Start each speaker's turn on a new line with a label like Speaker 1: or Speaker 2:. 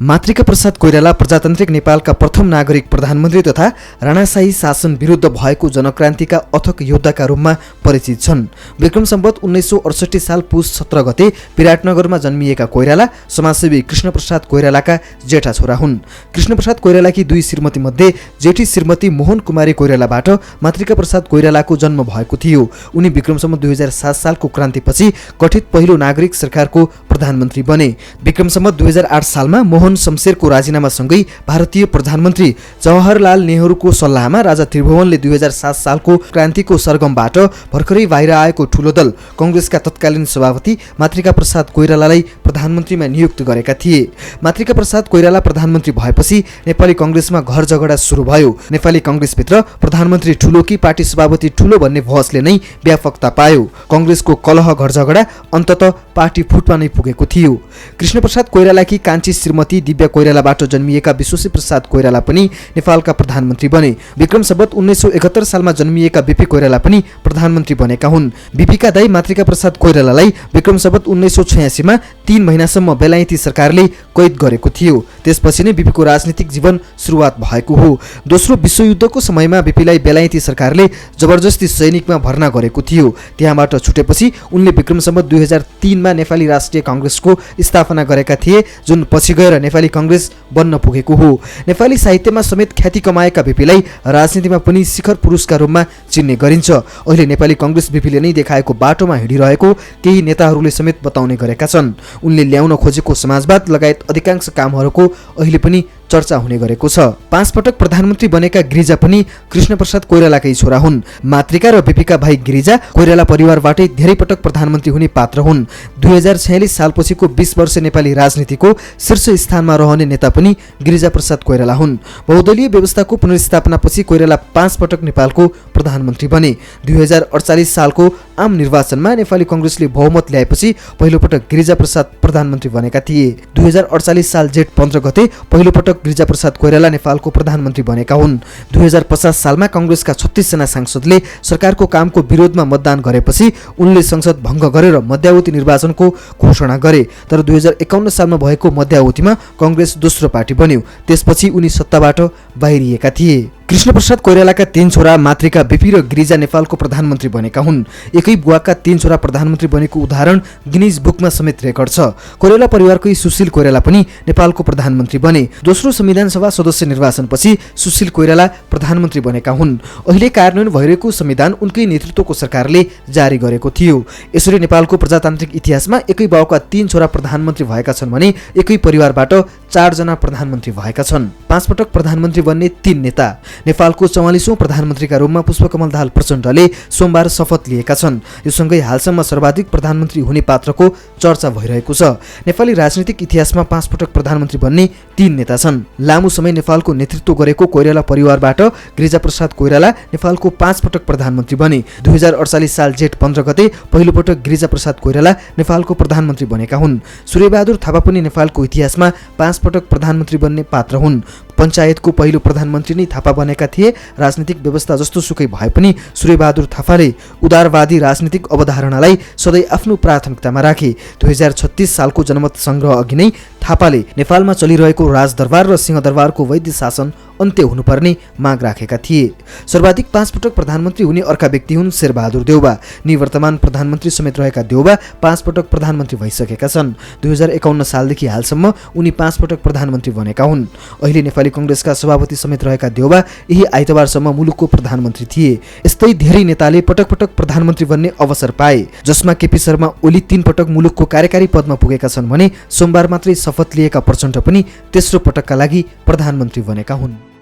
Speaker 1: मातृका प्रसाद कोइराला प्रजातान्त्रिक नेपालका प्रथम नागरिक प्रधानमन्त्री तथा राणाशाही शासन विरुद्ध भएको जनक्रान्तिका अथक योद्धाका रूपमा परिचित छन्। विक्रम सम्वत 1968 साल पुस 17 गते विराटनगरमा जन्मिएका कोइराला समाजसेवी कृष्णप्रसाद कोइरालाका जेठा छोरा हुन्। कृष्णप्रसाद कोइरालाकी दुई श्रीमती मध्ये जेठी श्रीमती मोहन कुमारी कोइरालाबाट मातृका प्रसाद कोइरालाको जन्म भएको थियो। उनी विक्रम सम्वत 2007 सालको क्रान्तिपछि गठित पहिलो नागरिक सरकारको प्रधानमन्त्री बने। विक्रम सम्वत 2008 सालमा मोहन शमशेरको राजीनामासँगै भारतीय प्रधानमन्त्री जवाहरलाल नेहरूको सल्लाहमा राजा त्रिभुवनले 2007 सालको क्रान्तिको सरगमबाट भर्खरै बाहिर आएको ठूलो दल कांग्रेसका तत्कालीन सभापति मातृका प्रसाद कोइरालालाई प्रधानमन्त्रीमा नियुक्त गरेका थिए। मातृका प्रसाद कोइराला प्रधानमन्त्री भएपछि नेपाली कांग्रेसमा घर झगडा सुरु भयो। नेपाली कांग्रेसभित्र प्रधानमन्त्री ठूलो कि पार्टी सभापति ठूलो भन्ने बहसले नै व्यापकता पायो। कांग्रेसको कलह घर झगडा अन्ततः पार्टी फुटमा नै पुगेको थियो। कृष्णप्रसाद कोइरालाकी कान्छी श्रीमती दिव्या कोइरालाबाट जन्मिएका विश्वसी प्रसाद कोइराला पनि नेपालका प्रधानमन्त्री बने। विक्रम सम्वत 1971 सालमा जन्मिएका बीपी कोइराला पनि प्रधानमन्त्री बनेका हुन्। बीपीका दाइ मातृका प्रसाद कोइरालालाई विक्रम सम्वत 1986 मा 3 महिनासम्म बेलायती सरकारले कैद गरेको थियो। त्यसपछि नै बीपीको राजनीतिक जीवन सुरुवात भएको हो। दोस्रो विश्वयुद्धको समयमा बीपीलाई बेलायती सरकारले जबरजस्ती सैनिकमा भर्ना गरेको थियो। त्यहाँबाट छुटेपछि उनले विक्रम सम्वत 2003 मा नेपाली राष्ट्रिय कांग्रेसको स्थापना गरेका थिए, जुन पछि गएर नेपाली कांग्रेस बन्न पुगेको हो। नेपाली साहित्यमा समेत ख्याति कमाएका बीपीलाई राजनीतिमा पनि शिखर पुरुषका रूपमा चिन्ने गरिन्छ। अहिले नेपाली कांग्रेस बीपीले नै देखाएको बाटोमा हिँडिरहेको केही नेताहरूले समेत बताउने गरेका छन्। उनले ल्याउन खोजेको समाजवाद लगायत अधिकांश कामहरूको अहिले पनि चर्चा हुने गरेको छ। 5 पटक प्रधानमन्त्री बनेका गिरिजा पनि कृष्णप्रसाद कोइरालाकै छोरा हुन्। मातृका र बीपीका भाइ गिरिजा कोइराला परिवारबाटै धेरै पटक प्रधानमन्त्री हुने पात्र हुन्। 2046 सालपछिको 20 वर्ष नेपाली राजनीतिको शीर्ष स्थानमा रहने नेता पनि गिरिजा प्रसाद कोइराला हुन्। बहुदलीय व्यवस्थाको पुनर्स्थापनापछि कोइराला 5 पटक नेपालको प्रधानमन्त्री बने। 2048 सालको आम निर्वाचनमा नेपाली कांग्रेसले बहुमत ल्याएपछि पहिलो पटक गिरिजा प्रसाद प्रधानमन्त्री बनेका थिए। 2048 साल जेठ 15 गते पहिलो पटक गिरिजा प्रसाद कोइराला नेपालको प्रधानमन्त्री बनेका हुन्। 2050 सालमा कांग्रेसका 36 जना सांसदले सरकारको कामको विरोधमा मतदान गरेपछि उनले संसद भङ्ग गरेर मध्यावधि निर्वाचनको घोषणा गरे। तर 2051 सालमा भएको मध्यावधिमा कांग्रेस दोस्रो पार्टी बन्यो। त्यसपछि उनी सत्ताबाट बाहिरिएका थिए। कृष्णप्रसाद कोइरालाका 3 छोरा मातृका बीपी र गिरिजा नेपालको प्रधानमन्त्री बनेका हुन्। एकै बुवाका 3 छोरा प्रधानमन्त्री बनेको उदाहरण गिनिज बुकमा समेत रेकर्ड छ। कोइराला परिवारकै सुशील कोइराला पनि नेपालको प्रधानमन्त्री बने। दोस्रो संविधान सभा सदस्य निर्वाचनपछि सुशील कोइराला प्रधानमन्त्री बनेका हुन्। अहिले कार्यान्वयन भइरहेको संविधान उनकै नेतृत्वको सरकारले जारी गरेको थियो। यसरी नेपालको प्रजातान्त्रिक इतिहासमा एकै बाउका 3 छोरा प्रधानमन्त्री भएका छन् भने एकै परिवारबाट 4 जना प्रधानमन्त्री भएका छन्। 5 पटक प्रधानमन्त्री बन्ने 3 नेता। नेपालको 44औं प्रधानमन्त्रीका रूपमा पुष्पकमल दाहाल प्रचण्डले सोमबार शपथ लिएका छन्। यो सँगै हालसम्म सर्वाधिक प्रधानमन्त्री हुने पात्रको चर्चा भइरहेको छ। नेपाली राजनीतिक इतिहासमा 5 पटक प्रधानमन्त्री बन्ने 3 नेता छन्। लामो समय नेपालको नेतृत्व गरेको कोइराला परिवारबाट गिरिजा प्रसाद कोइराला नेपालको 5 पटक प्रधानमन्त्री बने। 2048 साल जेठ 15 गते पहिलो पटक गिरिजा प्रसाद कोइराला नेपालको प्रधानमन्त्री बनेका हुन्। सूर्यबहादुर थापा पनि नेपालको इतिहासमा 5 पटक प्रधानमन्त्री बन्ने पात्र हुन्। पञ्चायतको पहिलो प्रधानमन्त्री नै थापा बनेका थिए। राजनीतिक व्यवस्था जस्तो सुकै भए पनि सूर्यबहादुर थापाले उदारवादी राजनीतिक अवधारणालाई सधैँ आफ्नो प्राथमिकतामा राखे। 2036 सालको जनमत संग्रह अघि नै थापाले नेपालमा चलिरहेको राजदरबार र सिंहदरबारको वैध शासन अन्त्य हुनुपर्ने माग राखेका थिए। सर्वाधिक 5 पटक प्रधानमन्त्री हुने अर्का व्यक्ति हुन् शेरबहादुर देउवा। निवर्तमान प्रधानमन्त्री समेत रहेका देउवा 5 पटक प्रधानमन्त्री भइसकेका छन्। 2051 सालदेखि हालसम्म उनी 5 पटक प्रधानमन्त्री बनेका हुन्। अहिले नेपाली कांग्रेसका सभापति समेत रहेका देउवा यही आइतबारसम्म मुलुकको प्रधानमन्त्री थिए। यस्तै धेरै नेताले पटक पटक प्रधानमन्त्री बन्ने अवसर पाए, जसमा केपी शर्मा ओली 3 पटक मुलुकको कार्यकारी पदमा पुगेका छन् भने सोमबार मात्रै शपथ लिएका प्रचण्ड पनि तेस्रो पटकका लागि प्रधानमन्त्री बनेका हुन्।